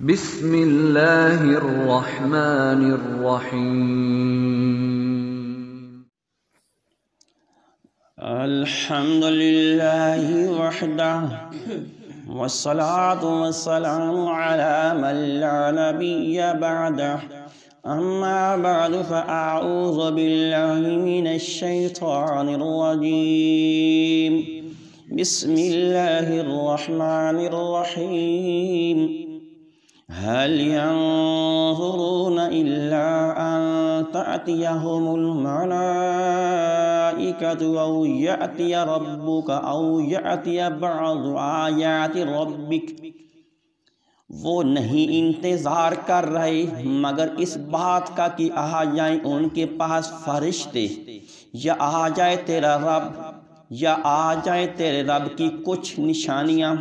بسم اللہ الرحمن الرحیم الحمد للہ وحدہ والصلاة والسلام على من لا نبی بعدہ اما بعد فاعوذ باللہ من الشیطان الرجیم بسم اللہ الرحمن الرحیم هل ينظرون إلا أن تأتيهم الملائكة أو يأتي ربك أو يأتي بعض آيات ربك وہ نہیں انتظار کر رہے مگر اس بات کا کہ آ جائیں ان کے پاس فرشتے یا آ جائے تیرا رب یا آ جائیں تیرے رب کی کچھ نشانیاں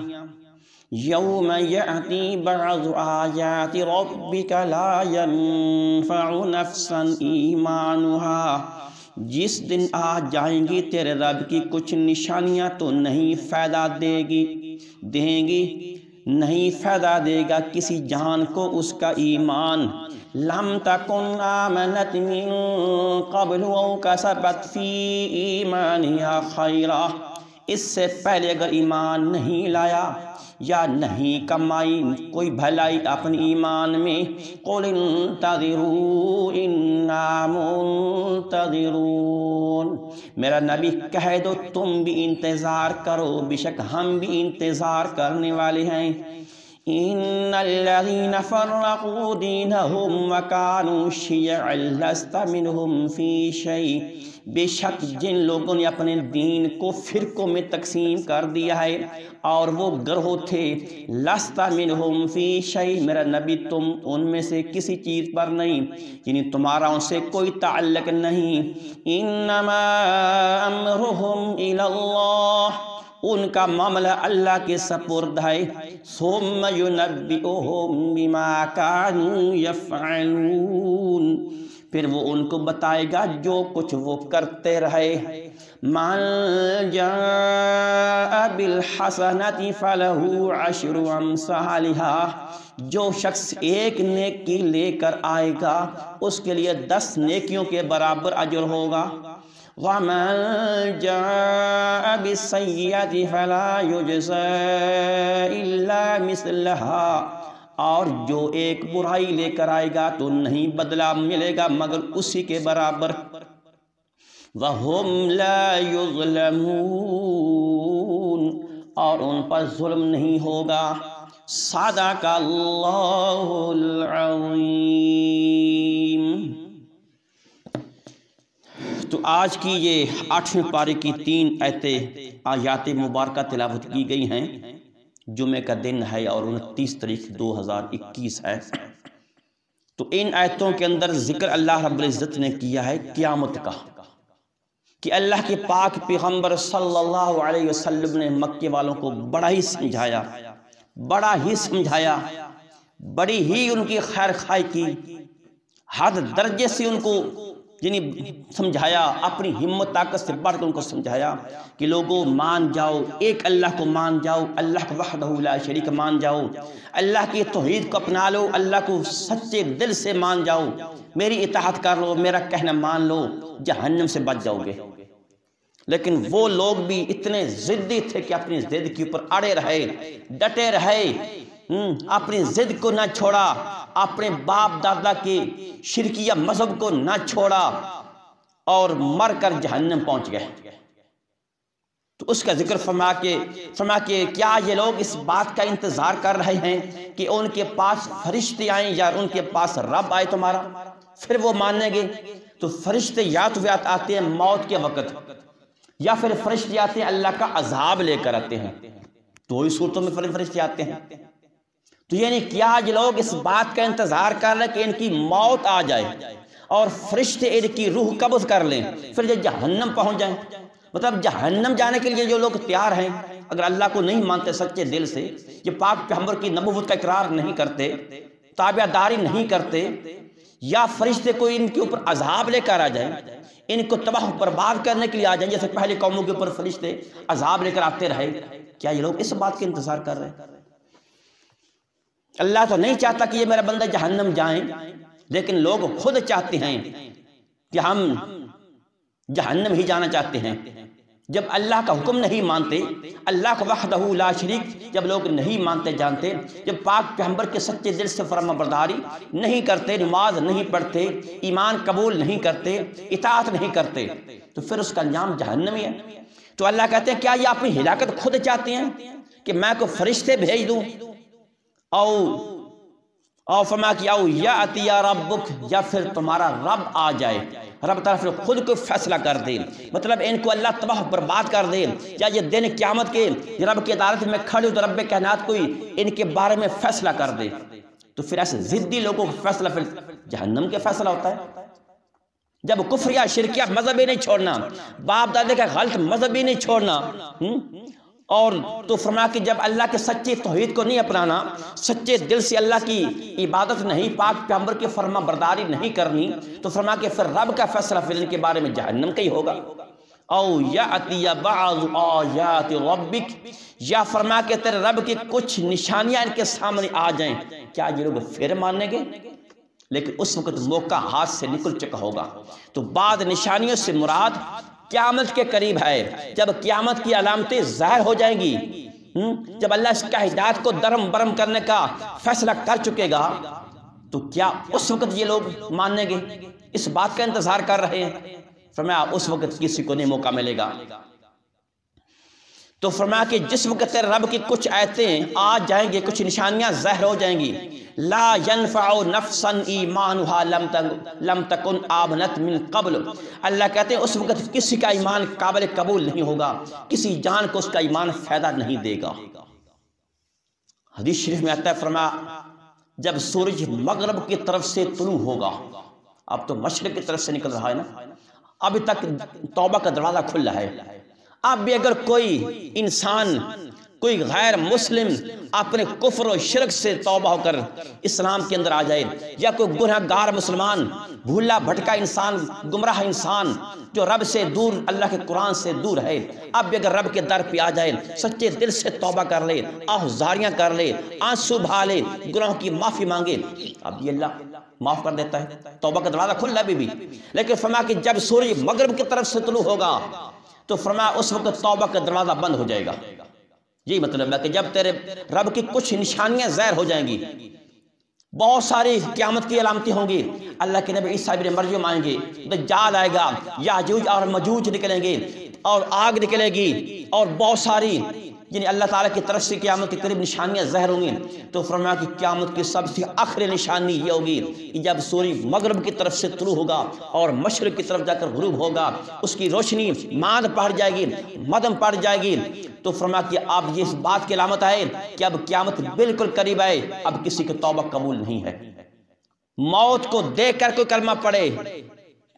یوم یأتی بعض آیات ربک لا ینفع نفسا ایمانها جس دن آ جائیں گی تیرے رب کی کچھ نشانیاں تو نہیں فائدہ دیں گی نہیں فائدہ دے گا کسی جان کو اس کا ایمان لم تکن آمنت من قبل او کسبت فی ایمانها خیرا اس سے پہلے اگر ایمان نہیں لایا یا نہیں کمائی کوئی بھلائی اپنے ایمان میں قل انتظروا انا منتظرون میرا نبی کہہ دو تم بھی انتظار کرو بے شک ہم بھی انتظار کرنے والے ہیں ان الذين فرقوا دينهم وكانوا شيعا لست منهم في شيء بے شک جن لوگوں نے اپنے دین کو فرقوں میں تقسیم کر دیا ہے اور وہ گروہ تھے لست منهم في شيء میرا نبی تم ان میں سے کسی چیز پر نہیں یعنی تمہارا ان سے کوئی تعلق نہیں انما امرهم الى اللہ ان کا معاملہ اللہ کے سپرد ہے ثم ينبئهم بما كانوا يفعلون پھر وہ ان کو بتائے گا جو کچھ وہ کرتے رہے من جاء بالحسنۃ فلہ عشر امثالها جو شخص ایک نیکی لے کر آئے گا اس کے لیے 10 نیکیوں کے برابر اجر ہوگا وَمَنْ جَاءَ بِالسَّيِّئَةِ فَلَا يُجْزَى إِلَّا مِثْلَهَا اور جو ایک برائی لے کر آئے گا تو نہیں بدلہ ملے گا مگر اسی کے برابر وَهُمْ لَا يُظْلَمُونَ اور ان پر ظلم نہیں ہوگا صدق اللہ العظیم تو آج کی یہ 8ویں پارے کی 3 آیات مبارکہ تلاوت کی گئی ہیں جمعہ کا دن ہے اور 29 تاریخ 2021 ہے تو ان آیتوں کے اندر ذکر اللہ رب العزت نے کیا ہے قیامت کا کہ اللہ کے پاک پیغمبر صلی اللہ علیہ وسلم نے مکے والوں کو بڑا ہی سمجھایا بڑی ہی ان کی خیر خواہی کی حد درجے سے ان کو یعنی سمجھایا اپنی ہمت طاقت سے بڑھ کر ان کو سمجھایا کہ لوگوں مان جاؤ ایک اللہ کو مان جاؤ اللہ کو وحدہ لا شریک مان جاؤ اللہ کی توحید کو اپنا لو اللہ کو سچے دل سے مان جاؤ میری اطاعت کر لو میرا کہنا مان لو جہنم سے بچ جاؤ گے لیکن وہ لوگ بھی اتنے ضدی تھے کہ اپنی ضد کے اوپر اڑے رہے ڈٹے رہے اپنی ضد کو نہ چھوڑا اپنے باپ دادا کے شرکیہ مذہب کو نہ چھوڑا اور مر کر جہنم پہنچ گئے تو اس کا ذکر فرما کے کیا یہ لوگ اس بات کا انتظار کر رہے ہیں کہ ان کے پاس فرشتے آئیں یا ان کے پاس رب آئے تمہارا پھر وہ مانیں گے تو فرشتے یا تو آتے ہیں موت کے وقت یا پھر فرشتے آتے ہیں اللہ کا عذاب لے کر آتے ہیں تو وہی صورتوں میں فرشتے آتے ہیں تو یعنی کیا یہ لوگ اس بات کا انتظار کر رہے ہیں کہ ان کی موت آ جائے اور فرشتے ان کی روح قبض کر لیں پھر یہ جہنم پہنچ جائیں مطلب جہنم جانے کے لیے جو لوگ تیار ہیں اگر اللہ کو نہیں مانتے سچے دل سے یہ پاک پیغمبر کی نبوت کا اقرار نہیں کرتے تابع داری نہیں کرتے یا فرشتے کوئی ان کے اوپر عذاب لے کر آ جائیں ان کو تباہ برباد کرنے کے لیے آ جائیں جیسے پہلے قوموں کے اوپر فرشتے عذاب لے کر آتے رہے کیا یہ لوگ اس بات کے انتظار کر رہے ہیں اللہ تو نہیں چاہتا کہ یہ میرا بندہ جہنم جائیں، لیکن لوگ خود چاہتے ہیں کہ ہم جہنم ہی جانا چاہتے ہیں۔ جب اللہ کا حکم نہیں مانتے، اللہ کو وحدہ لا شریک جب لوگ نہیں مانتے جانتے، جب پاک پیغمبر کے سچے دل سے فرما برداری نہیں کرتے، نماز نہیں پڑھتے، ایمان قبول نہیں کرتے، اطاعت نہیں کرتے، تو پھر اس کا انجام جہنم ہی ہے۔ تو اللہ کہتے ہیں کیا یہ اپنی ہلاکت خود چاہتے ہیں کہ میں کو فرشتے بھیج دوں، او فرما کہ او یاتی یا ربک، یا پھر تمہارا رب آ جائے، رب طرف خود کو فیصلہ کر دے، مطلب ان کو اللہ تباہ برباد کر دے، یا یہ دن قیامت کے رب کی عدالت میں کھڑے ہو تو رب کائنات کوئی ان کے بارے میں فیصلہ کر دے، تو پھر ایسے ضدی لوگوں کا فیصلہ پھر جہنم کے فیصلہ ہوتا ہے۔ جب کفر یا شرک یا مذہب ہی نہیں چھوڑنا، باپ دادے کا غلط مذہب ہی نہیں چھوڑنا، اور تو فرما کہ جب اللہ کے سچے توحید کو نہیں اپنانا، سچے دل سے اللہ کی عبادت نہیں، پاک پیغمبر کی فرما برداری نہیں کرنی، تو فرما کہ پھر رب کا فیصلہ پھر ان کے بارے میں جہنم کا ہی ہوگا۔ او یاتی بعض آیات ربک، یا فرما کہ تیرے رب کی کچھ نشانیاں ان کے سامنے آ جائیں، کیا یہ لوگ پھر مانیں گے؟ لیکن اس وقت موقع ہاتھ سے نکل چکا ہوگا۔ تو بعد نشانیوں سے مراد قیامت کے قریب ہے، جب قیامت کی علامتیں ظاہر ہو جائیں گی، جب اللہ اس کا ہدایت کو درم برم کرنے کا فیصلہ کر چکے گا، تو کیا اس وقت یہ لوگ مانیں گے؟ اس بات کا انتظار کر رہے ہیں۔ فرمایا اس وقت کسی کو نہیں موقع ملے گا۔ تو فرمایا کہ جس وقت تیرے رب کی کچھ آیتیں آ جائیں گی، کچھ نشانیاں ظاہر ہو جائیں گی، لا ينفع نفسا ایمانها لم تکن آمنت من قبل، اللہ کہتے ہیں اس وقت کسی کا ایمان قابل قبول نہیں ہوگا، کسی جان کو اس کا ایمان فائدہ نہیں دے گا۔ حدیث شریف میں آتا ہے، فرمایا جب سورج مغرب کی طرف سے طلوع ہوگا، اب تو مشرق کی طرف سے نکل رہا ہے نا، ابھی تک توبہ کا دروازہ کھلا ہے، اب بھی اگر کوئی انسان، کوئی غیر مسلم اپنے کفر و شرک سے توبہ ہو کر اسلام کے اندر آ جائے، یا کوئی گنہگار مسلمان، بھولا بھٹکا انسان، گمراہ انسان جو رب سے دور، اللہ کے قرآن سے دور ہے، اب بھی اگر رب کے در پہ آ جائے، سچے دل سے توبہ کر لے، آہذاریاں کر لے، آنسو بہا لے، گناہوں کی معافی مانگے، اب یہ اللہ معاف کر دیتا ہے، توبہ کا دروازہ کھلا بھی۔ لیکن فرمایا کہ جب سورج مغرب کی طرف سے طلوع ہوگا، تو فرمایا اس وقت توبہ کا دروازہ بند ہو جائے گا۔ یہی مطلب ہے کہ جب تیرے رب کی کچھ نشانیاں ظاہر ہو جائیں گی، بہت ساری قیامت کی علامتیں ہوں گی، اللہ کے نبی عیسیٰ ابن مریم آئیں گے، دجال آئے گا، یاجوج اور مجوج نکلیں گے، اور آگ نکلے گی، اور بہت ساری یعنی اللہ تعالیٰ کی طرف سے قیامت کے قریب نشانیاں ظاہر ہوں گی۔ تو فرمایا کہ قیامت کی سب سے آخری نشانی یہ ہوگی کہ جب سورج مغرب کی طرف سے طلوع ہوگا اور مشرق کی طرف جا کر غروب ہوگا، اس کی روشنی ماند پڑ جائے گی، مدم پڑ جائے گی، تو فرمایا کہ اب یہ اس بات کی علامت ہے کہ اب قیامت بالکل قریب ہے، اب کسی کی توبہ قبول نہیں ہے۔ موت کو دیکھ کر کوئی کلمہ پڑھے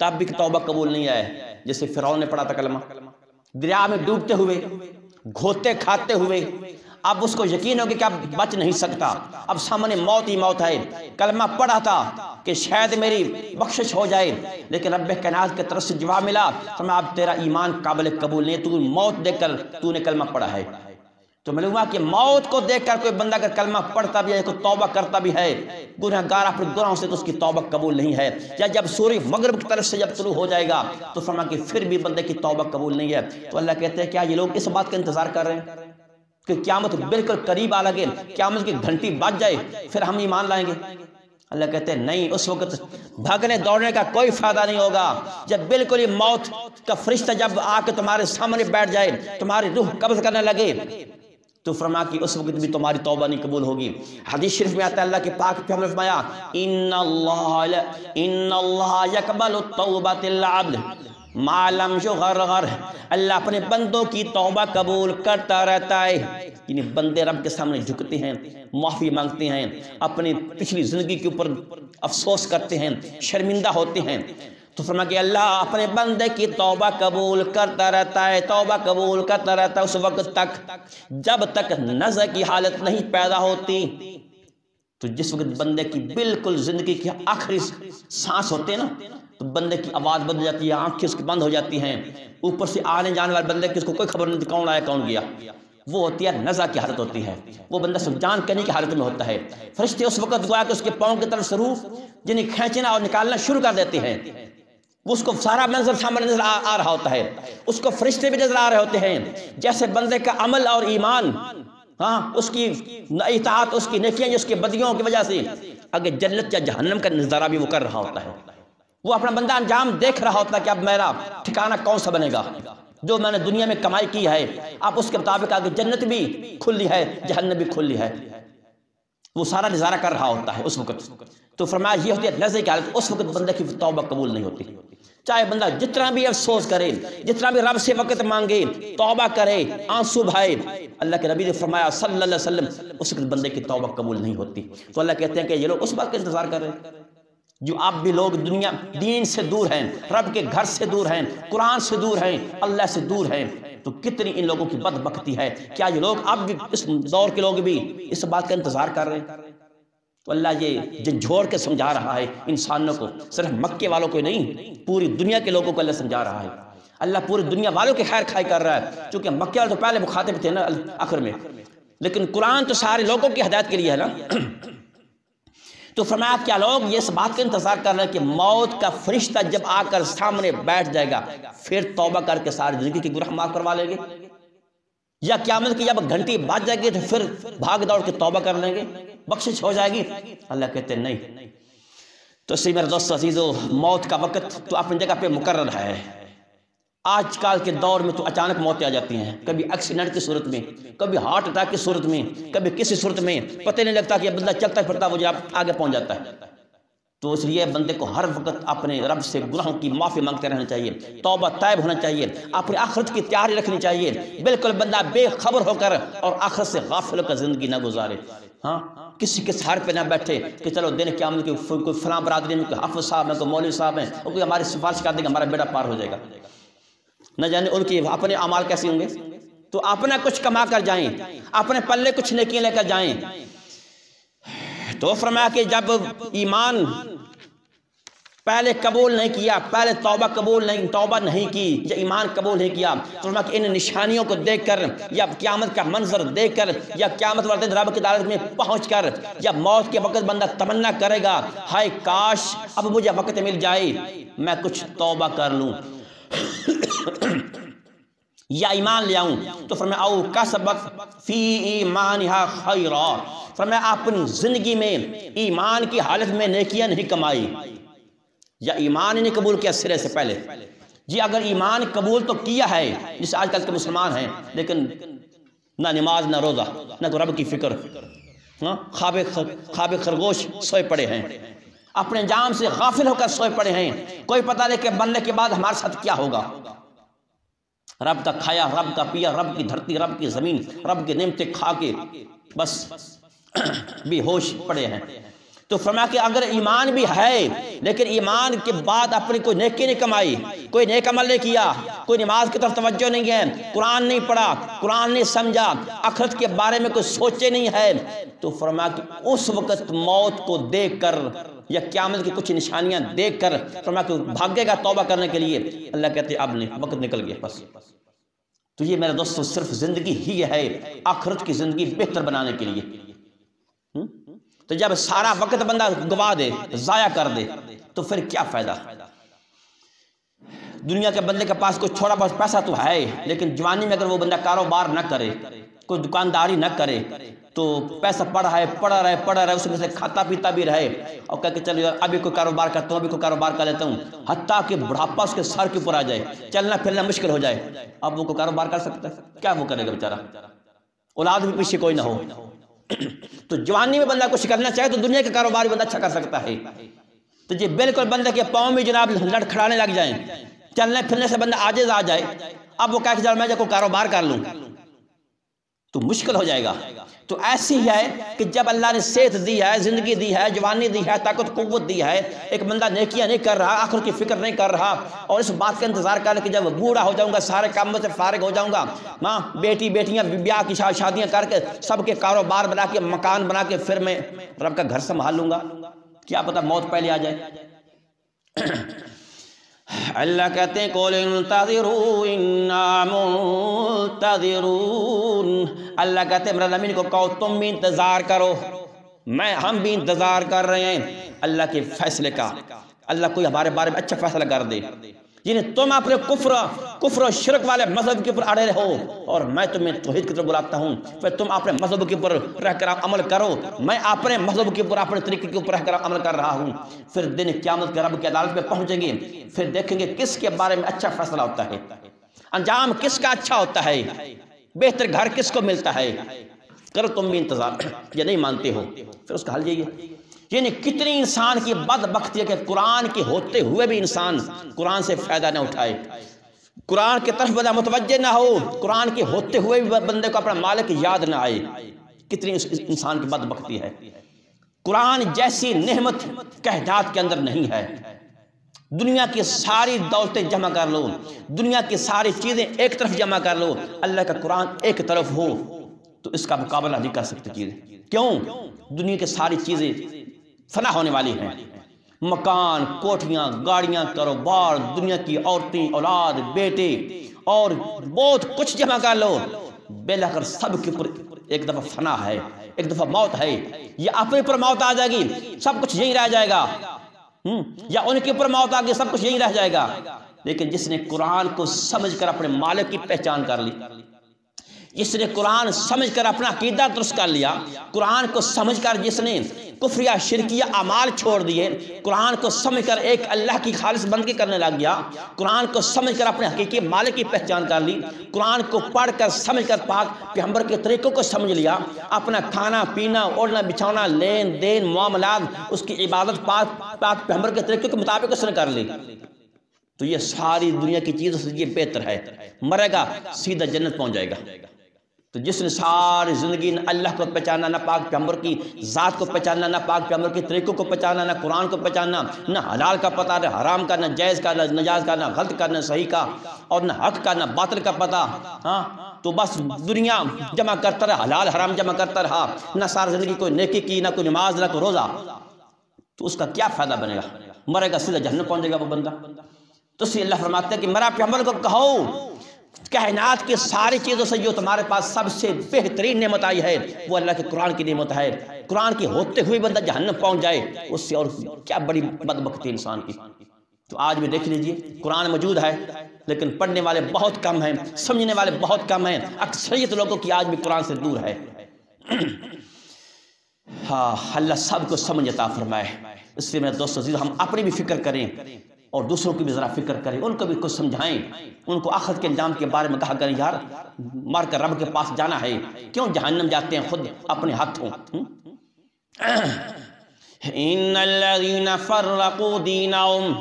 تب بھی توبہ قبول نہیں ہے، جیسے فرعون نے پڑھا تھا کلمہ، دریا میں ڈوبتے ہوئے، گھوتے کھاتے ہوئے، اب اس کو یقین ہو کہ اب بچ نہیں سکتا، اب سامنے موت ہی موت ہے، کلمہ پڑھا تھا کہ شاید میری بخشش ہو جائے، لیکن رب کائنات کی طرف سے جواب ملا، فرمایا اب تیرا ایمان قابل قبول نہیں، تو موت دیکھ کر تو نے کلمہ پڑھا ہے۔ تو معلوم ہوا کہ موت کو دیکھ کر کوئی بندہ اگر کلمہ پڑھتا بھی ہے، کوئی توبہ کرتا بھی ہے، گنہگار اپنے گناہوں سے، تو اس کی توبہ قبول نہیں ہے۔ یا جب سورج مغرب کی طرف سے جب طلوع ہو جائے گا، تو فرمایا کہ پھر بھی بندے کی توبہ قبول نہیں ہے۔ تو اللہ کہتے ہیں کیا یہ لوگ اس بات کا انتظار کر رہے ہیں کہ قیامت بالکل قریب آ لگے، قیامت کی گھنٹی بج جائے پھر ہم ایمان لائیں گے؟ اللہ کہتے ہیں نہیں، اس وقت بھاگنے دوڑنے کا کوئی فائدہ نہیں ہوگا۔ جب بالکل یہ موت کا فرشتہ جب آ کے تمہارے سامنے بیٹھ جائے، تمہاری روح قبض کرنے لگے، تو فرمایا کہ اس وقت بھی تمہاری توبہ نہیں قبول ہوگی۔ حدیث شریف میں آتا ہے، اللہ کے پاک پیغمبر نے فرمایا، ان اللہ یقبل التوبۃ العبد ما لم یغرغر، اللہ اپنے بندوں کی توبہ قبول کرتا رہتا ہے، یعنی بندے رب کے سامنے جھکتے ہیں، معافی مانگتے ہیں، اپنی پچھلی زندگی کے اوپر افسوس کرتے ہیں، شرمندہ ہوتے ہیں، تو فرمایا کہ اللہ اپنے بندے کی توبہ قبول کرتا رہتا ہے، توبہ قبول کرتا رہتا ہے اس وقت تک جب تک نزع کی حالت نہیں پیدا ہوتی۔ تو جس وقت بندے کی بالکل زندگی کی آخری سانس ہوتے ہیں نا، تو بندے کی آواز بند ہو جاتی ہے، آنکھیں اس کی بند ہو جاتی ہیں، اوپر سے آنے جانے والے بندے کی اس کو کوئی خبر نہیں کون آیا کون گیا، وہ ہوتی ہے نزع کی حالت ہوتی ہے، وہ بندہ سب جان کرنے کی حالت میں ہوتا ہے۔ فرشتے اس وقت گویا کہ اس کے پاؤں کی طرف سے روح جنہیں کھینچنا اور نکالنا شروع کر دیتے ہیں، اس کو سارا منظر سامنے نظر آ رہا ہوتا ہے، اس کو فرشتے بھی نظر آ رہے ہوتے ہیں، جیسے بندے کا عمل اور ایمان، اس کی اطاعت، اس کی نیکیاں، اس کی بدیوں کی وجہ سے اگر جنت یا جہنم کا نظارہ بھی وہ کر رہا ہوتا ہے، وہ اپنا بندہ انجام دیکھ رہا ہوتا ہے کہ اب میرا ٹھکانہ کون سا بنے گا، جو میں نے دنیا میں کمائی کی ہے اب اس کے مطابق آگے جنت بھی کھلی ہے، جہنم بھی کھلی ہے، وہ سارا نظارہ کر رہا ہوتا ہے اس وقت۔ تو فرمایا یہ ہوتی ہے نزع کی حالت، اس وقت بندے کی توبہ قبول نہیں ہوتی، چاہے بندہ جتنا بھی افسوس کرے، جتنا بھی رب سے وقت مانگے، توبہ کرے، آنسو بہائے، اللہ کے نبی نے فرمایا صلی اللہ علیہ وسلم اس وقت بندے کی توبہ قبول نہیں ہوتی۔ تو اللہ کہتے ہیں کہ یہ لوگ اس بات کا انتظار کر رہے ہیں جو آپ بھی لوگ دنیا دین سے دور ہیں، رب کے گھر سے دور ہیں، قرآن سے دور ہیں، اللہ سے دور ہیں، تو کتنی ان لوگوں کی بدبختی ہے۔ کیا یہ لوگ اب بھی اس دور کے لوگ بھی اس بات کا انتظار کر رہے ہیں؟ تو اللہ یہ جھنجھوڑ کے سمجھا رہا ہے انسانوں کو، صرف مکے والوں کو نہیں، پوری دنیا کے لوگوں کو اللہ سمجھا رہا ہے۔ اللہ پوری دنیا والوں کے خیر خواہی کر رہا ہے، چونکہ مکے والے تو پہلے مخاطب تھے نا آخر میں، لیکن قرآن تو سارے لوگوں کی ہدایت کے لیے ہے نا۔ تو فرمایا کیا لوگ یہ اس بات کا انتظار کر رہے ہیں کہ موت کا فرشتہ جب آ کر سامنے بیٹھ جائے گا پھر توبہ کر کے ساری زندگی کی گناہ معاف کروا لیں گے، یا قیامت کی جب گھنٹی بج جائے گی تو پھر بھاگ دوڑ کے توبہ کر لیں گے، بخشش ہو جائے گی؟ اللہ کہتے ہیں نہیں۔ تو اسی میرے دوست عزیزو، موت کا وقت تو اپنی جگہ پہ مقرر ہے۔ آج کل کے دور میں تو اچانک موتیں آ جاتی ہیں، کبھی ایکسیڈنٹ کی صورت میں، کبھی ہارٹ اٹیک کی صورت میں، کبھی کسی صورت میں، پتہ نہیں لگتا کہ یہ بندہ چلتا پھرتا وہ جب آگے پہنچ جاتا ہے۔ تو اس لیے بندے کو ہر وقت اپنے رب سے گناہوں کی معافی مانگتے رہنا چاہیے، توبہ طیب ہونا چاہیے، اپنی آخرت کی تیاری رکھنی چاہیے، بالکل بندہ بے خبر ہو کر اور آخرت سے غافل ہو کر زندگی نہ گزارے۔ کسی کے سہار پہ نہ بیٹھے کہ چلو دن قیامت کی کوئی فلاں برادری میں کوئی حافظ صاحب ہیں، کوئی مولوی صاحب ہیں، اور کوئی ہماری سفارش کر دے گا ہمارا بیڑا پار ہو جائے گا، نہ جانے ان کی اپنے اعمال کیسے ہوں گے۔ تو اپنا کچھ کما کر جائیں، اپنے پلے کچھ نیکیاں لے کر جائیں۔ تو فرمایا کہ جب ایمان پہلے قبول نہیں کیا، پہلے توبہ نہیں کی یا ایمان قبول نہیں کیا، تو فرمایا کہ ان نشانیوں کو دیکھ کر یا قیامت کا منظر دیکھ کر یا قیامت والے دن رب کی عدالت میں پہنچ کر یا موت کے وقت بندہ تمنا کرے گا ہائے کاش اب مجھے وقت مل جائے میں کچھ توبہ کر لوں یا ایمان لے آؤں، تو فرمایا او کسبت فی ایمانہا خیرا، فرمایا اپنی زندگی میں ایمان کی حالت میں نیکیاں نہیں کمائی یا ایمان ہی نہیں قبول کیا سرے سے پہلے۔ جی اگر ایمان قبول تو کیا ہے، جس آج کل کے مسلمان ہیں، لیکن نہ نماز نہ روزہ نہ تو رب کی فکر، خواب خرگوش سوئے پڑے ہیں، اپنے انجام سے غافل ہو کر سوئے پڑے ہیں، کوئی پتہ نہیں کہ مرنے کے بعد ہمارے ساتھ کیا ہوگا۔ رب کا کھایا، رب کا پیا، رب کی دھرتی، رب کی زمین، رب کی نعمتیں کھا کے بس بے ہوش پڑے ہیں۔ تو فرمایا کہ اگر ایمان بھی ہے لیکن ایمان کے بعد اپنی کوئی نیکی نہیں کمائی، کوئی نیک عمل نہیں کیا، کوئی نماز کی طرف توجہ نہیں ہے، قرآن نہیں پڑھا، قرآن نہیں سمجھا، آخرت کے بارے میں کوئی سوچے نہیں ہے، تو فرمایا کہ اس وقت موت کو دیکھ کر یا قیامت کی کچھ نشانیاں دیکھ کر فرمایا کہ بھاگے گا توبہ کرنے کے لیے۔ اللہ کہتے ہیں اب نہیں، وقت نکل گیا بس۔ تو یہ میرے دوستو صرف زندگی ہی ہے آخرت کی زندگی بہتر بنانے کے لیے۔ تو جب سارا وقت بندہ گوا دے، ضائع کر دے، تو پھر کیا فائدہ؟ دنیا کے بندے کے پاس کوئی تھوڑا بہت پیسہ تو ہے، لیکن جوانی میں اگر وہ بندہ کاروبار نہ کرے، کوئی دکانداری نہ کرے، تو پیسہ پڑا رہے، اس میں سے کھاتا پیتا بھی رہے، اور کہہ کہ چلو ابھی کوئی کاروبار کرتا ہوں، ابھی کوئی کاروبار کر لیتا ہوں، حتیٰ کہ بڑھاپا اس کے سر کے اوپر آ جائے، چلنا پھرنا مشکل ہو جائے، اب وہ کوئی کاروبار کر سکتا ہے؟ کیا وہ کرے گا بیچارہ؟ اولاد بھی پیچھے کوئی نہ ہو۔ تو جوانی میں بندہ کچھ کرنا چاہے تو دنیا کا کاروبار بندہ اچھا کر سکتا ہے۔ تو یہ بالکل بندے کے پاؤں میں جناب لڑکھڑانے لگ جائیں، چلنے پھرنے سے بندہ عاجز آ جائے، اب وہ کہہ کہ میں کوئی کاروبار کر لوں، تو مشکل ہو جائے گا۔ تو ایسی ہے کہ جب اللہ نے صحت دی ہے، زندگی دی ہے، جوانی دی ہے، طاقت قوت دی ہے، ایک بندہ نیکیاں نہیں کر رہا، آخرت کی فکر نہیں کر رہا، اور اس بات کا انتظار کر کہ جب بوڑھا ہو جاؤں گا، سارے کاموں سے فارغ ہو جاؤں گا، ماں بیٹی بیٹیاں بیاہ کی شادیاں کر کے سب کے کاروبار بنا کے مکان بنا کے پھر میں رب کا گھر سنبھال لوں گا، کیا پتہ موت پہلے آ جائے۔ اللہ کہتے ہیں قُلِ انتظروا اِنَّا مُنتظرون، اللہ کہتے ہیں میرے نبی کو کہو تم بھی انتظار کرو، ہم بھی انتظار کر رہے ہیں اللہ کے فیصلے کا، اللہ کوئی ہمارے بارے میں اچھا فیصلہ کر دے۔ یعنی تم اپنے کفر و شرک والے مذہب کے اوپر اڑے رہو اور میں تمہیں توحید کی طرف بلاتا ہوں، پھر تم اپنے مذہب کے اوپر رہ کر عمل کرو، میں اپنے مذہب کے اوپر اپنے طریقے کے اوپر رہ کر عمل کر رہا ہوں، پھر دن قیامت کے رب کی عدالت میں پہنچیں گے، پھر دیکھیں گے کس کے بارے میں اچھا فیصلہ ہوتا ہے، انجام کس کا اچھا ہوتا ہے، بہتر گھر کس کو ملتا ہے۔ کرو تم بھی انتظار، یہ نہیں مانتے ہو پھر اس کا حل یہی ہے۔ یعنی کتنی انسان کی بدبختی ہے کہ قرآن کے ہوتے ہوئے بھی انسان قرآن سے فائدہ نہ اٹھائے، قرآن کی طرف بندہ متوجہ نہ ہو، قرآن کے ہوتے ہوئے بھی بندے کو اپنا مالک یاد نہ آئے، کتنی انسان کی بدبختی ہے۔ قرآن جیسی نعمت کائنات کے اندر نہیں ہے۔ دنیا کی ساری دولتیں جمع کر لو، دنیا کی ساری چیزیں ایک طرف جمع کر لو، اللہ کا قرآن ایک طرف ہو تو اس کا مقابلہ نہیں کر سکتے چیزیں۔ کیوں؟ دنیا کی ساری چیزیں فنا ہونے والی ہیں، مکان، کوٹھیاں، گاڑیاں، کاروبار، دنیا کی عورتیں، اولاد، بیٹے اور بہت کچھ جمع کر لو، بالآخر سب کے اوپر ایک دفعہ فنا ہے، ایک دفعہ موت ہے، یا اپنے اوپر موت آ جائے گی سب کچھ یہی رہ جائے گا، یا ان کے اوپر موت آ گئی سب کچھ یہی رہ جائے گا۔ لیکن جس نے قرآن کو سمجھ کر اپنے مالک کی پہچان کر لی، جس نے قرآن سمجھ کر اپنا عقیدہ درست کر لیا، قرآن کو سمجھ کر جس نے کفریہ شرکیہ اعمال چھوڑ دیے، قرآن کو سمجھ کر ایک اللہ کی خالص بندگی کرنے لگ گیا، قرآن کو سمجھ کر اپنے حقیقی مالک کی پہچان کر لی، قرآن کو پڑھ کر سمجھ کر پاک پیغمبر کے طریقوں کو سمجھ لیا، اپنا کھانا پینا، اوڑھنا بچھونا، لین دین، معاملات، اس کی عبادت پاک پیغمبر کے طریقوں کے مطابق اس نے کر لی، تو یہ ساری دنیا کی چیزوں سے یہ بہتر ہے، مرے گا سیدھا جنت پہنچ جائے گا۔ تو جس نے ساری زندگی نہ اللہ کو پہچانا، نہ پاک پیغمبر کی ذات کو پہچانا، نہ پاک پیغمبر کے طریقوں کو پہچانا، نہ قرآن کو پہچانا، نہ حلال کا پتہ، نہ حرام کا، نہ جائز کا، نہ ناجائز کا، نہ غلط کا، نہ صحیح کا، اور نہ حق کا، نہ باطل کا پتہ، تو بس دنیا جمع کرتا رہا، حلال حرام جمع کرتا رہا، نہ ساری زندگی کوئی نیکی کی، نہ کوئی نماز، نہ کوئی روزہ، تو اس کا کیا فائدہ بنے گا؟ مرے گا سیدھا جہنم پہنچے گا وہ بندہ۔ تو اس لیے اللہ فرماتے ہیں کہ میرا پیغمبر کو کہو کائنات کی ساری چیزوں سے جو تمہارے پاس سب سے بہترین نعمت آئی ہے وہ اللہ کے قرآن کی نعمت ہے، قرآن کے ہوتے ہوئے بندہ جہنم پہنچ جائے اس سے اور کیا بڑی بدبختی انسان کی۔ تو آج بھی دیکھ لیجئے قرآن موجود ہے لیکن پڑھنے والے بہت کم ہیں، سمجھنے والے بہت کم ہیں، اکثریت لوگوں کی آج بھی قرآن سے دور ہے۔ ہاں، اللہ سب کو سمجھ عطا فرمائے۔ اس لیے میرے دوست عزیز، ہم اپنی بھی فکر کریں اور دوسروں کی بھی ذرا فکر کریں، ان کو بھی کچھ سمجھائیں، ان کو آخرت کے انجام کے بارے میں کہا کریں یار مار کر رب کے پاس جانا ہے، کیوں جہنم جاتے ہیں خود اپنے ہاتھوں۔ ان الذین فرقوا دینہم،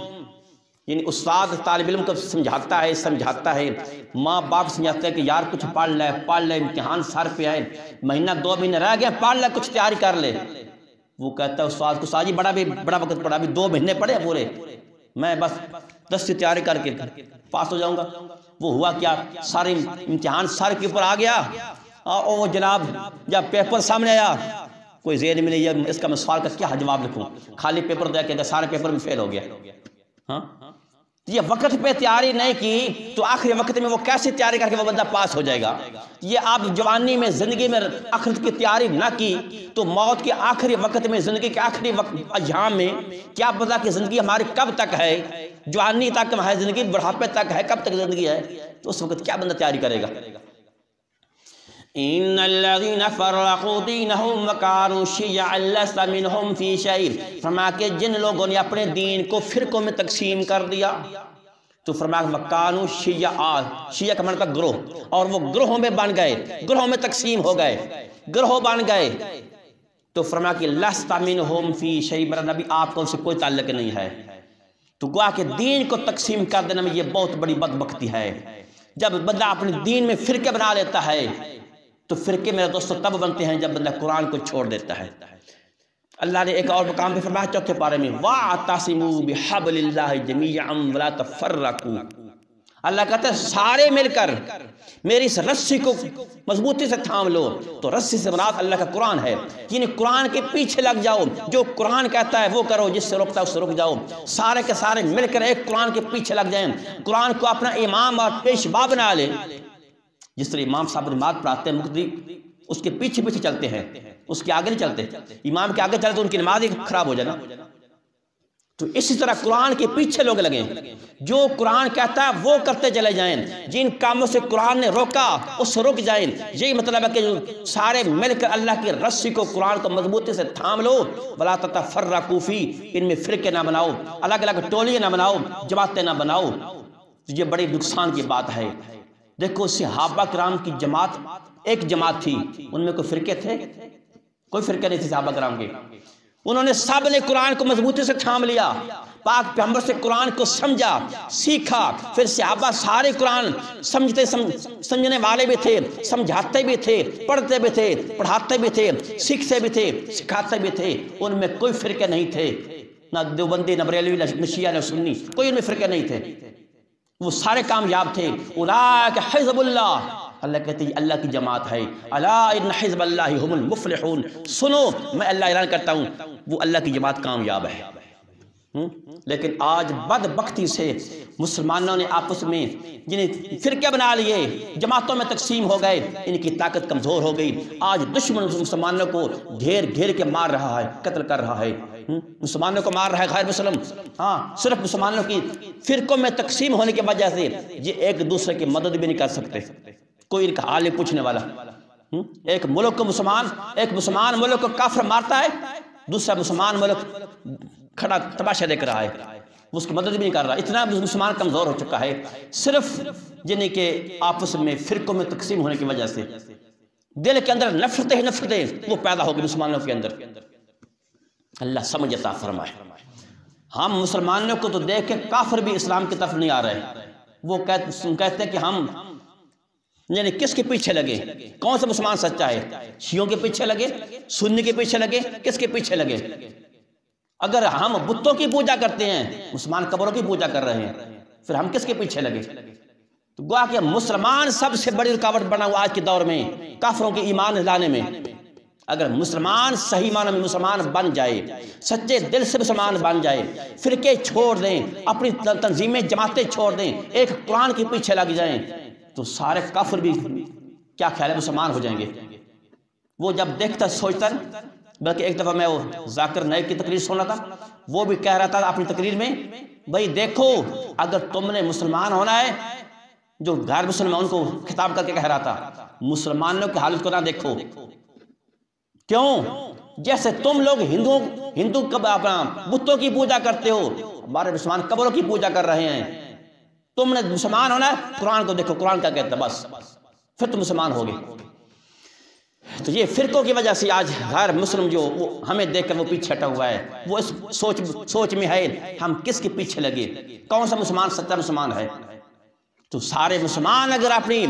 یعنی استاد طالب علم کو سمجھاتا ہے، ماں باپ سمجھاتے ہیں کہ یار کچھ پڑھ لے، امتحان سر پہ آئے، مہینہ 2 مہینے رہ گئے، پڑھ لے، کچھ تیاری کر لے۔ وہ کہتا ہے استاد کو ساجی بڑا وقت پڑھا، ابھی 2 مہینے پڑھے پورے، میں بس 10 سے تیاری کر کے پاس ہو جاؤں گا۔ وہ ہوا کیا، سارے امتحان سر کے اوپر آ گیا اور وہ جناب جب پیپر سامنے آیا کوئی ذہن میں نہیں ہے اس کا میں سوال کا کیا جواب لکھوں، خالی پیپر دے کے سارے پیپر میں فیل ہو گیا۔ ہاں، یہ وقت پہ تیاری نہیں کی تو آخری وقت میں وہ کیسے تیاری کر کے وہ بندہ پاس ہو جائے گا؟ یہ آپ جوانی میں زندگی میں آخرت کی تیاری نہ کی تو موت کے آخری وقت میں، زندگی کے آخری ایام میں کیا پتا کہ زندگی ہماری کب تک ہے، جوانی تک ہے زندگی، بڑھاپے تک ہے، کب تک زندگی ہے، تو اس وقت کیا بندہ تیاری کرے گا؟ ان الذين فرقوا دينهم وكانوا شيعا لست منهم في شيء، فرمایا کہ جن لوگوں نے اپنے دین کو فرقوں میں تقسیم کر دیا، تو فرمایا وكانوا شيعا، شیعہ کا مطلب گروہ، اور وہ گروہوں میں بن گئے، گروہوں میں تقسیم ہو گئے، گروہ بن گئے، تو فرمایا کہ لست منهم في شيء، میرا نبی آپ کو ان سے کوئی تعلق نہیں ہے۔ تو گویا کہ دین کو تقسیم کر دینا میں یہ بہت بڑی بدبختی ہے۔ جب بندہ اپنے دین میں فرقے بنا لیتا ہے تو فرقے میرے دوستو تب بنتے ہیں جب بندہ قرآن کو چھوڑ دیتا ہے۔ اللہ نے ایک اور مقام پہ فرمایا 4 پارے میں، وَاعْتَصِمُوا بِحَبْلِ اللَّهِ جَمِيعًا وَلَا تَفَرَّقُوا، اللہ کہتا ہے سارے مل کر میری اس رسی کو مضبوطی سے تھام لو. تو رسی سے مراد اللہ کا قرآن ہے، یعنی قرآن کے پیچھے لگ جاؤ، جو قرآن کہتا ہے وہ کرو، جس سے روکتا ہے اس سے رک جاؤ. سارے کے سارے مل کر ایک قرآن کے پیچھے لگ جائیں، قرآن کو اپنا امام اور پیشوا بنا لیں. جس طرح امام صاحب نماز پڑھاتے ہیں، مقتدی اس کے پیچھے پیچھے چلتے ہیں، اس کے آگے نہیں چلتے. امام کے آگے چلتے تو ان کی نماز ہی خراب ہو جائے نا. تو اسی طرح قرآن کے پیچھے لوگ لگیں، جو قرآن کہتا ہے وہ کرتے چلے جائیں، جن کاموں سے قرآن نے روکا اس سے رک جائیں. یہی مطلب ہے کہ سارے مل کر اللہ کی رسی کو، قرآن کو مضبوطی سے تھام لو. وَلَا تَتَفَرَّقُوا فِيهِ، ان میں فرقے نہ بناؤ، الگ الگ ٹولیاں نہ بناؤ، جماعتیں نہ بناؤ. یہ بڑی نقصان کی بات ہے. دیکھو صحابہ کرام کی جماعت ایک جماعت تھی، ان میں کوئی فرقے تھے؟ کوئی فرقے نہیں تھے صحابہ کرام کے. انہوں نے سب نے قرآن کو مضبوطی سے تھام لیا، پاک پیغمبر سے قرآن کو سمجھا، سیکھا. پھر صحابہ سارے قرآن سمجھنے والے بھی تھے، سمجھاتے بھی تھے، پڑھتے بھی تھے، پڑھاتے بھی تھے، سیکھتے بھی تھے، سکھاتے بھی تھے. ان میں کوئی فرقے نہیں تھے، نہ دیوبندی، نہ بریلوی، نہ شیعہ، نہ سنی، کوئی ان میں فرقے نہیں تھے. وہ سارے کامیاب تھے. اولئک حزب اللہ، اللہ کہتے ہیں اللہ کی جماعت ہے. الا ان حزب اللہ هم المفلحون، سنو میں اللہ اعلان کرتا ہوں وہ اللہ کی جماعت کامیاب ہے. لیکن آج بدبختی سے مسلمانوں نے آپس میں جنہیں فرقے بنا لیے، جماعتوں میں تقسیم ہو گئے، ان کی طاقت کمزور ہو گئی. آج دشمن مسلمانوں کو گھیر گھیر کے مار رہا ہے، قتل کر رہا ہے. مسلمانوں کو مار رہا ہے غیر مسلم. ہاں، صرف مسلمانوں کی فرقوں میں تقسیم ہونے کی وجہ سے یہ ایک دوسرے کی مدد بھی نہیں کر سکتے. کوئی ان کا حال نہیں پوچھنے والا. ایک ملک کو ایک مسلمان ملک کو کافر مارتا ہے، دوسرا مسلمان ملک کھڑا تماشا دیکھ رہا ہے، وہ اس کی مدد بھی نہیں کر رہا. اتنا مسلمان کمزور ہو چکا ہے، صرف یعنی کہ آپس میں فرقوں میں تقسیم ہونے کی وجہ سے دل کے اندر نفرتیں وہ پیدا ہو گئی مسلمانوں کے اندر. اللہ سمجھ عطا فرمائے. ہم مسلمانوں کو تو دیکھ کے کافر بھی اسلام کی طرف نہیں آ رہے. وہ کہتے ہیں کہ ہم یعنی کس کے پیچھے لگے؟ کون سا مسلمان سچا ہے؟ شیعوں کے پیچھے لگے، سنی کے پیچھے لگے، کس کے پیچھے لگے؟ اگر ہم بتوں کی پوجا کرتے ہیں، مسلمان قبروں کی پوجا کر رہے ہیں، پھر ہم کس کے پیچھے لگے؟ تو گویا کہ مسلمان سب سے بڑی رکاوٹ بنا ہوا آج کے دور میں کافروں کے ایمان لانے میں. اگر مسلمان صحیح معنی میں مسلمان بن جائے، سچے دل سے مسلمان بن جائے، فرقے چھوڑ دیں، اپنی تنظیمیں جماعتیں چھوڑ دیں، ایک قرآن کے پیچھے لگ جائیں، تو سارے کافر بھی کیا خیال ہے مسلمان ہو جائیں گے. وہ جب دیکھتا سوچتا، بلکہ ایک دفعہ میں وہ ذاکر نائک کی تقریر سنا تھا، وہ بھی کہہ رہا تھا اپنی تقریر میں، بھائی دیکھو اگر تم نے مسلمان ہونا ہے، جو غیر مسلمان ان کو خطاب کر کے کہہ رہا تھا، مسلمانوں کی حالت کو نہ دیکھو. کیوں؟ جیسے تم لوگ ہندو اپنا بتوں کی پوجا کرتے ہو، ہمارے مسلمان قبروں کی پوجا کر رہے ہیں. تم نے مسلمان ہونا ہے، قرآن کو دیکھو، قرآن کیا کہتا ہے، بس پھر تم مسلمان ہوگے. تو یہ فرقوں کی وجہ سے آج غیر مسلم جو ہمیں دیکھ کر وہ پیچھے ہٹا ہوا ہے، وہ اس سوچ میں ہے ہم کس کے پیچھے لگے، کون سا مسلمان سچا مسلمان ہے. تو سارے مسلمان اگر اپنی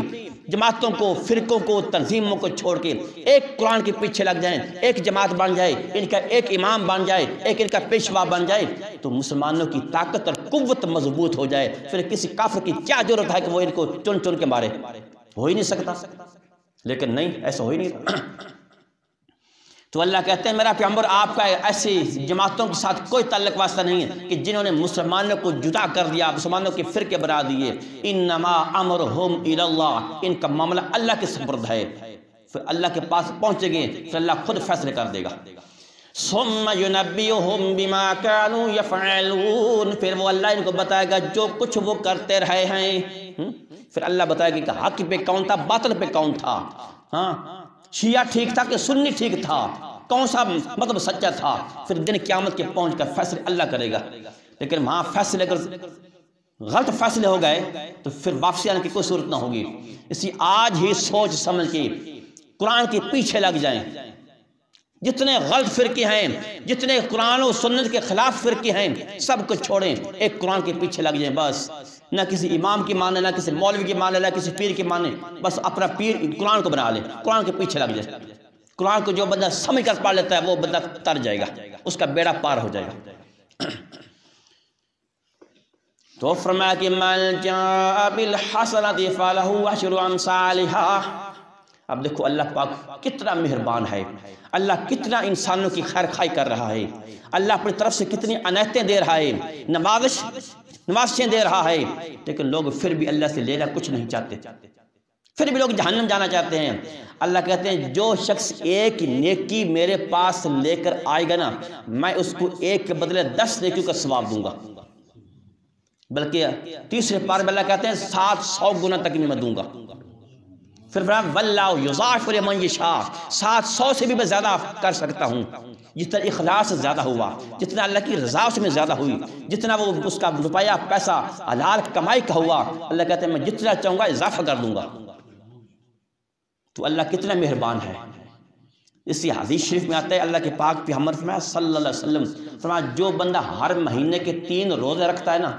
جماعتوں کو، فرقوں کو، تنظیموں کو چھوڑ کے ایک قرآن کے پیچھے لگ جائیں، ایک جماعت بن جائے، ان کا ایک امام بن جائے، ایک ان کا پیشوا بن جائے، تو مسلمانوں کی طاقت اور قوت مضبوط ہو جائے. پھر کسی کافر کی کیا ضرورت ہے کہ وہ ان کو چن چن کے مارے؟ ہو ہی نہیں سکتا. لیکن نہیں، ایسا ہو ہی نہیں. تو اللہ کہتے ہیں میرا پیغمبر آپ کا ایسی جماعتوں کے ساتھ کوئی تعلق واسطہ نہیں ہے کہ جنہوں نے مسلمانوں کو جدا کر دیا، مسلمانوں کے فرقے بنا دیے. انما امرہم الی اللہ، ان کا معاملہ اللہ کے سپرد ہے. پھر اللہ کے پاس پہنچے گے، پھر اللہ خود فیصلے کر دے گا. ثم ینبئہم بما کانوا یفعلون، پھر وہ اللہ ان کو بتائے گا جو کچھ وہ کرتے رہے ہیں. پھر اللہ بتائے گا کہ حق پہ کون تھا، باطل پہ کون تھا. ہاں، شیعہ ٹھیک تھا کہ سنی ٹھیک تھا، کون سا مطلب سچا تھا. پھر دن قیامت کے پہنچ کر فیصلے اللہ کرے گا. لیکن وہاں فیصلے اگر غلط فیصلے ہو گئے تو پھر واپسی آنے کی کوئی صورت نہ ہوگی. اسی آج ہی سوچ سمجھ کے قرآن کے پیچھے لگ جائیں. جتنے غلط فرقے ہیں، جتنے قرآن و سنت کے خلاف فرقے ہیں، سب کو چھوڑیں، ایک قرآن کے پیچھے لگ جائیں. بس نہ کسی امام کی مانے، نہ کسی مولوی کی مانے، نہ کسی پیر کی مانے، بس اپنا پیر قرآن کو بنا لے، قرآن کے پیچھے لگ جائے. قرآن کو جو بندہ سمجھ کر پڑھ لیتا ہے وہ بندہ تر جائے گا، اس کا بیڑا پار ہو جائے گا. تو فرمایا کہ من جاء بالحسنۃ فلہ عشر امثالھا۔ اب دیکھو اللہ پاک کتنا مہربان ہے، اللہ کتنا انسانوں کی خیر خواہی کر رہا ہے، اللہ اپنی طرف سے کتنی عنایتیں دے رہا ہے، نوازشیں دے رہا ہے، لیکن لوگ پھر بھی اللہ سے لینا کچھ نہیں چاہتے، پھر بھی لوگ جہنم جانا چاہتے ہیں۔ اللہ کہتے ہیں جو شخص ایک نیکی میرے پاس لے کر آئے گا نا، میں اس کو ایک کے بدلے 10 نیکیوں کا ثواب دوں گا، بلکہ تیسرے پارے میں اللہ کہتے ہیں 700 گنا تک میں دوں گا۔ پھر فرمایا واللہ یضاعف لمن یشاء، 700 سے بھی میں زیادہ کر سکتا ہوں، جتنا اخلاص زیادہ ہوا، جتنا اللہ کی رضا اس میں زیادہ ہوئی، جتنا وہ اس کا روپیہ پیسہ حلال کمائی کا ہوا، اللہ کہتے ہیں میں جتنا چاہوں گا اضافہ کر دوں گا۔ تو اللہ کتنا مہربان ہے۔ اسی حدیث شریف میں آتا ہے اللہ کے پاک پیغمبر فرمایا صلی اللہ علیہ وسلم، فرمایا جو بندہ ہر مہینے کے 3 روزے رکھتا ہے نا،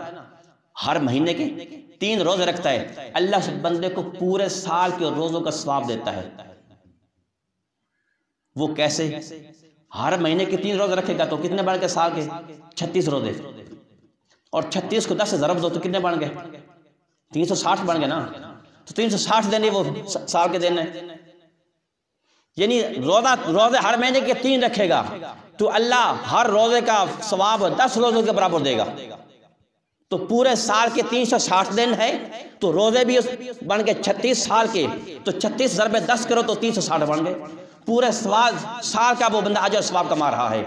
ہر مہینے کے 3 روزے رکھتا ہے، اللہ اس بندے کو پورے سال کے روزوں کا ثواب دیتا ہے۔ وہ کیسے؟ ہر مہینے کے 3 روزے رکھے گا تو کتنے بن گئے سال کے؟ 36 روزے، اور 36 کو 10 سے ضرب دو تو کتنے بن گئے؟ 360 بن گئے نا، تو 360 دینے وہ سال کے دینے، یعنی روزے ہر مہینے کے 3 رکھے گا تو اللہ ہر روزے کا ثواب 10 روزوں کے برابر دے گا، تو پورے سال کے 360 دن ہے، تو روزے بھی بن گئے 36 سال کے، تو 36 ضرب 10 کرو تو 360 بن گئے، پورے سال کا وہ بندہ اجر ثواب کما رہا ہے۔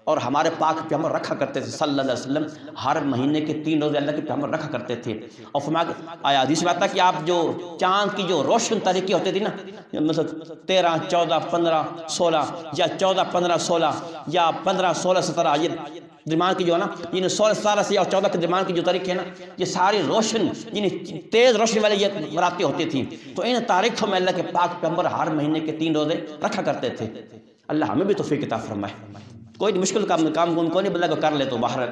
اور ہمارے پاک پیغمبر رکھا کرتے تھے صلی اللہ علیہ وسلم، ہر مہینے کے 3 روزے اللہ کے پیغمبر رکھا کرتے تھے۔ اور فرمایا آیا حدیث میں آتا کہ آپ جو چاند کی جو روشن تاریکی ہوتی تھی نا، مطلب 13 14 15 16 یا 14 15 16 یا 15 16 17 یہ درمیان کی جو ہے نا، یعنی 16 17 سے اور 14 کے درمیان کی جو تاریخ ہے نا، یہ ساری روشن یعنی تیز روشنی والی یہ راتیں ہوتی تھیں، تو ان تاریخوں میں اللہ کے پاک پیغمبر ہر مہینے کے 3 روزے رکھا کرتے تھے۔ اللہ ہمیں بھی توفیق عطا فرمائے۔ کوئی مشکل کام کو نہیں بندہ کو کر لے تو باہر۔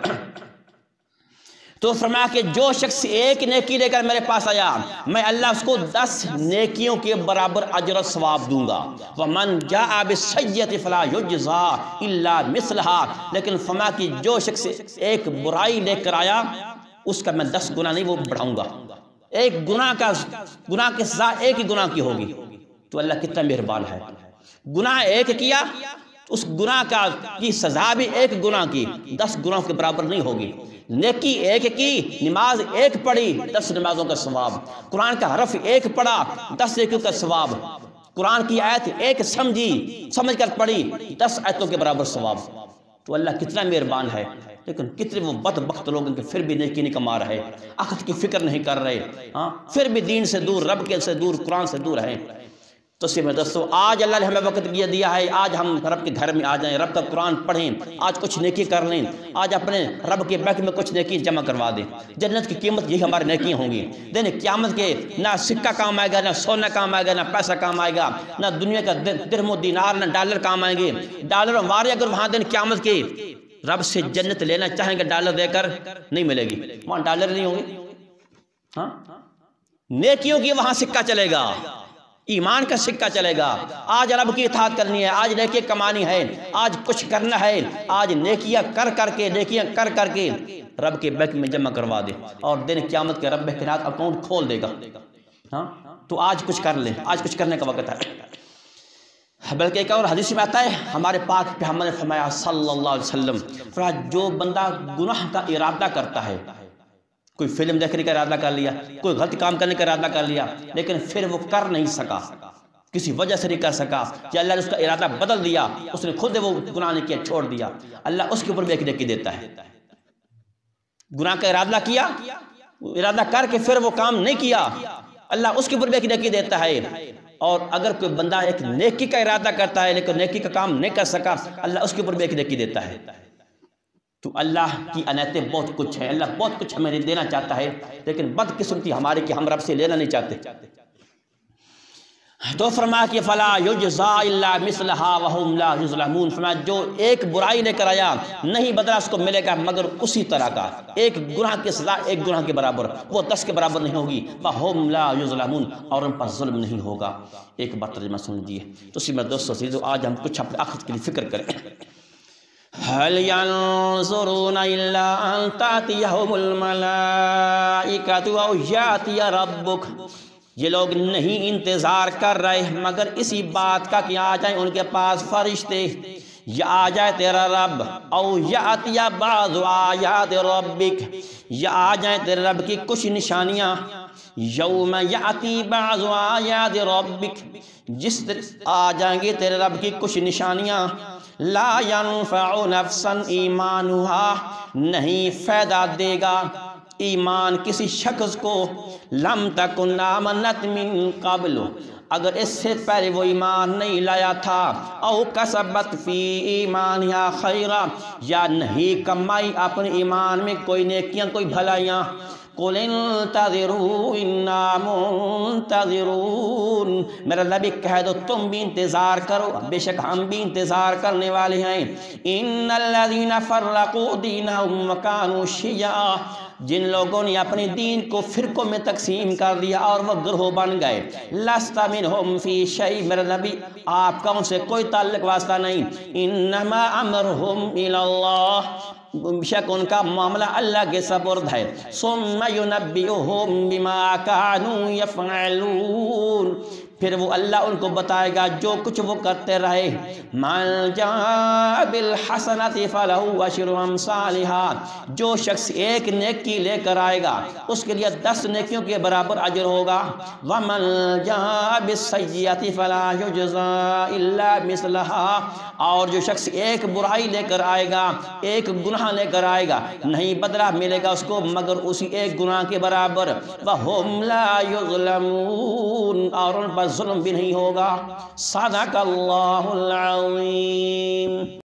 تو فرمایا کہ جو شخص ایک نیکی لے کر میرے پاس آیا، میں اللہ اس کو 10 نیکیوں کے برابر اجر و ثواب دوں گا۔ وَمَنْ جَاءَ بِالسَّيِّئَةِ فَلَا يُجْزَىٰ إِلَّا مِثْلَهَا، لیکن فرمایا کہ جو شخص ایک برائی لے کر آیا اس کا میں 10 گنا نہیں وہ بڑھاؤں گا، ایک گناہ کی سزا ایک ہی گناہ کی ہوگی۔ تو اللہ کتنا مہربان ہے، گناہ ایک کیا اس گناہ کی سزا بھی ایک گناہ کی 10 گناہوں کے برابر نہیں ہوگی۔ نیکی ایک کی، نماز ایک پڑھی 10 نمازوں کا ثواب، قرآن کا حرف ایک پڑھا 10 نیکیوں کا ثواب، قرآن کی آیت ایک سمجھ کر پڑھی 10 آیتوں کے برابر ثواب۔ تو اللہ کتنا مہربان ہے، لیکن کتنے وہ بدبخت لوگ ہیں کہ پھر بھی نیکی نہیں کما رہے، آخرت کی فکر نہیں کر رہے، پھر بھی دین سے دور، رب کے سے دور، قرآن سے دور ہیں۔ تو اسی میں دوستو آج اللہ نے ہمیں وقت دیا ہے، آج ہم رب کے گھر میں آ جائیں، رب کا قرآن پڑھیں، آج کچھ نیکی کر لیں، آج اپنے رب کے بینک میں کچھ نیکی جمع کروا دیں، جنت کی قیمت یہی ہماری نیکیاں ہوں گی۔ دن قیامت کے نہ سکہ کام آئے گا، نہ سونا کام آئے گا، نہ پیسہ کام آئے گا، نہ دنیا کا درہم و دینار، نہ ڈالر کام آئیں گے۔ ڈالر وارے اگر وہاں دن قیامت کے رب سے جنت لینا چاہیں گے ڈالر دے کر نہیں ملے گی، وہاں ڈالر نہیں ہوں گے، نیکیوں کی وہاں سکہ چلے گا، ایمان کا سکہ چلے گا۔ آج رب کی اطاعت کرنی ہے، آج نیکی کمانی ہے، آج کچھ کرنا ہے، آج نیکیاں کر کر کے رب کے بینک میں جمع کروا دے، اور دن قیامت کے رب کے رات اکاؤنٹ کھول دے گا۔ تو آج کچھ کر لیں، آج کچھ کرنے کا وقت ہے۔ بلکہ ایک اور حدیث میں آتا ہے ہمارے پاک پیغمبر نے فرمایا صلی اللہ علیہ وسلم، فرمایا جو بندہ گناہ کا ارادہ کرتا ہے، کوئی فلم دیکھنے کا ارادہ کر لیا، کوئی غلط کام کرنے کا ارادہ کر لیا، لیکن پھر وہ کر نہیں سکا، کسی وجہ سے نہیں کر سکا، کہ اللہ نے اس کا ارادہ بدل دیا، اس نے خود وہ گناہ نہیں کیا، چھوڑ دیا، اللہ اس کے اوپر بھی ایک نیکی دیتا ہے۔ گناہ کا ارادہ کیا، ارادہ کر کے پھر وہ کام نہیں کیا، اللہ اس کے اوپر بھی ایک نیکی دیتا ہے۔ اور اگر کوئی بندہ ایک نیکی کا ارادہ کرتا ہے لیکن نیکی کا کام نہیں کر سکا، اللہ اس کے اوپر بھی ایک نیکی دیتا ہے۔ تو اللہ کی عنایتیں بہت کچھ ہیں، اللہ بہت کچھ ہمیں دینا چاہتا ہے، لیکن بدقسمتی ہماری کہ ہم رب سے لینا نہیں چاہتے۔ تو فرمایا کہ فلا یجزا الا مثلھا وہم لا یظلمون، فرمایا جو ایک برائی لے کر آیا نہیں بدلہ اس کو ملے گا مگر اسی طرح کا، ایک گناہ کی سزا ایک گناہ کے برابر، وہ 10 کے برابر نہیں ہوگی، وہم لا یظلمون، اور ان پر ظلم نہیں ہوگا۔ ایک بات ترجمہ سن لیجیے۔ تو اسی میں دوستو آج ہم کچھ اپنے آخرت کے لیے فکر کریں۔ هل ينظرون إلا أن تأتيهم الملائكة أو يأتي ربك، یہ لوگ نہیں انتظار کر رہے مگر اسی بات کا کہ آ جائیں ان کے پاس فرشتے، یا آ جائے تیرا رب، او یاتی بعض آیات ربک، یا آ جائیں تیرے رب کی کچھ نشانیاں، یوم یاتی بعض آیات ربک، جس آ جائیں گے تیرے رب کی کچھ نشانیاں، لا ينفع نفسا ایمانها، نہیں فائدہ دے گا ایمان کسی شخص کو، لم تکن آمنت من قبل، اگر اس سے پہلے وہ ایمان نہیں لایا تھا، او کسبت فی ایمانہا خیرا، یا نہیں کمائی اپنے ایمان میں کوئی نیکیاں کوئی بھلائیاں، قل انتظروا انا منتظرون، میرا نبی کہہ دو تم بھی انتظار کرو، بے شک ہم بھی انتظار کرنے والے ہیں، ان الذین فرقوا دینہم وکانوا شیعا، جن لوگوں نے اپنے دین کو فرقوں میں تقسیم کر دیا اور وہ گروہ بن گئے، لست منہم فی شیء، میرا نبی آپ کا ان سے کوئی تعلق واسطہ نہیں، انما امرہم الی اللہ، بشک ان کا معاملہ اللہ کے سپرد ہے، ثم ینبئہم بما کانوا یفعلون، پھر وہ اللہ ان کو بتائے گا جو کچھ وہ کرتے رہے، من جاء بالحسنۃ فلہ عشر امثالھا، جو شخص ایک نیکی لے کر آئے گا اس کے لیے 10 نیکیوں کے برابر اجر ہوگا، ومن جاء بالسیئۃ فلا یجزی الا مثلھا، اور جو شخص ایک برائی لے کر آئے گا، ایک گناہ لے کر آئے گا، نہیں بدلہ ملے گا اس کو مگر اسی ایک گناہ کے برابر، وہم لا یظلمون، اور ان پر ظلم بھی نہیں ہوگا۔ صدق اللہ العظیم۔